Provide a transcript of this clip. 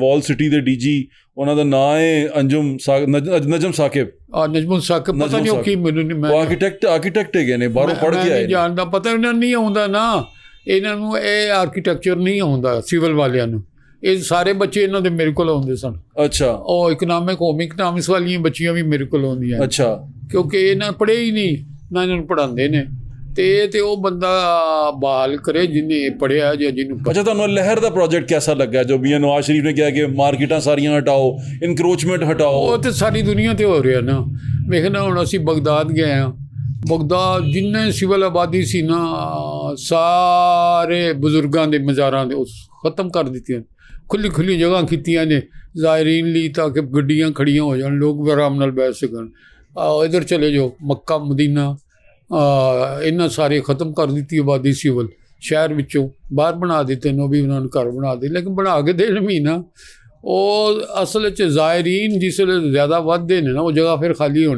ਵਾਲ city ਦੇ DG ਉਹਨਾਂ ਦਾ ਨਾਂ ਹੈ ਨਜਮ ਸਾਕਿਬ। ਨਜਮੁਲ ਸਾਕਿਬ, ਪਤਾ ਨਹੀਂ ਉਹ ਕੀ, ਮੈਨੂੰ ਨਹੀਂ, ਮੈਂ ਆਰਕੀਟੈਕਟ ਹੈਗੇ ਨੇ, ਬਾਹਰੋਂ ਪੜ੍ਹ ਕੇ ਆਏ, ਜਾਣਦਾ, ਪਤਾ ਇਹਨਾਂ ਨੂੰ ਨਹੀਂ ਆਉਂਦਾ ਨਾ, ਇਹਨਾਂ ਨੂੰ ਇਹ ਆਰਕੀਟੈਕਚਰ ਨਹੀਂ ਆਉਂਦਾ ਸਿਵਲ ਵਾਲਿਆਂ ਨੂੰ। ਇਹ ਸਾਰੇ ਬੱਚੇ ਇਹਨਾਂ ਦੇ ਮੇਰੇ ਕੋਲ ਆਉਂਦੇ ਸਨ। ਅੱਛਾ। ਉਹ ਹੋਮ ਇਕਨੋਮਿਕਸ ਵਾਲੀਆਂ ਬੱਚੀਆਂ ਵੀ ਮੇਰੇ ਕੋਲ ਆਉਂਦੀਆਂ। ਅੱਛਾ। ਕਿਉਂਕਿ ਇਹਨਾਂ ਪੜ੍ਹੇ ਹੀ ਨਹੀਂ ਨਾ, ਇਹਨਾਂ ਨੂੰ ਪੜ੍ਹਾਉਂਦੇ ਨੇ। ਤੇ ਉਹ ਬੰਦਾ ਬਹਾਲ ਕਰੇ ਜਿਹਨੇ ਪੜ੍ਹਿਆ ਜਾਂ ਜਿਹਨੂੰ। ਅੱਛਾ, ਤੁਹਾਨੂੰ ਲਹਿਰ ਦਾ ਪ੍ਰੋਜੈਕਟ ਕੈਸਾ ਲੱਗਾ ਜੋ ਮੀਆਂ ਨਵਾਜ਼ ਸ਼ਰੀਫ ਨੇ ਕਿਹਾ ਕਿ ਮਾਰਕੀਟਾਂ ਸਾਰੀਆਂ ਹਟਾਓ, ਇਨਕਰੋਚਮੈਂਟ ਹਟਾਓ? ਉਹ ਤਾਂ ਸਾਰੀ ਦੁਨੀਆ 'ਤੇ ਹੋ ਰਿਹਾ ਨਾ। ਵੇਖਣਾ ਹੁਣ ਅਸੀਂ ਬਗਦਾਦ ਗਏ ਹਾਂ, ਬਗਦਾਦ ਜਿੰਨੇ ਸਿਵਲ ਆਬਾਦੀ ਸੀ ਨਾ, ਸਾਰੇ ਬਜ਼ੁਰਗਾਂ ਦੇ ਮਜ਼ਾਰਾਂ ਦੇ ਉਹ ਖਤਮ ਕਰ ਦਿੱਤੀਆਂ, ਖੁੱਲ੍ਹੀ ਜਗ੍ਹਾ ਕੀਤੀਆਂ ਨੇ ਜ਼ਾਇਰੀਨ ਲਈ, ਤਾਂ ਕਿ ਗੱਡੀਆਂ ਖੜੀਆਂ ਹੋ ਜਾਣ, ਲੋਕ ਆਰਾਮ ਨਾਲ ਬੈਠ ਸਕਣ। ਇੱਧਰ ਚਲੇ ਜਾਓ, ਮੱਕਾ ਮਦੀਨਾ, ਇਹਨਾਂ ਸਾਰੇ ਖ਼ਤਮ ਕਰ ਦਿੱਤੀ ਆਬਾਦੀ ਸਿਵਲ। ਸ਼ਹਿਰ ਵਿੱਚੋਂ ਬਾਹਰ ਬਣਾ ਦਿੱਤੇ ਨੇ, ਉਹ ਵੀ ਉਹਨਾਂ ਨੂੰ ਘਰ ਬਣਾ ਦਿੱਤੇ, ਲੇਕਿਨ ਬਣਾ ਕੇ ਦੇਣ ਵੀ ਨਾ। ਉਹ ਅਸਲ 'ਚ ਜ਼ਾਇਰੀਨ ਜਿਸ ਵੇਲੇ ਜ਼ਿਆਦਾ ਵੱਧਦੇ ਨੇ ਨਾ, ਉਹ ਜਗ੍ਹਾ ਫਿਰ ਖਾਲੀ ਹੋਣੀ।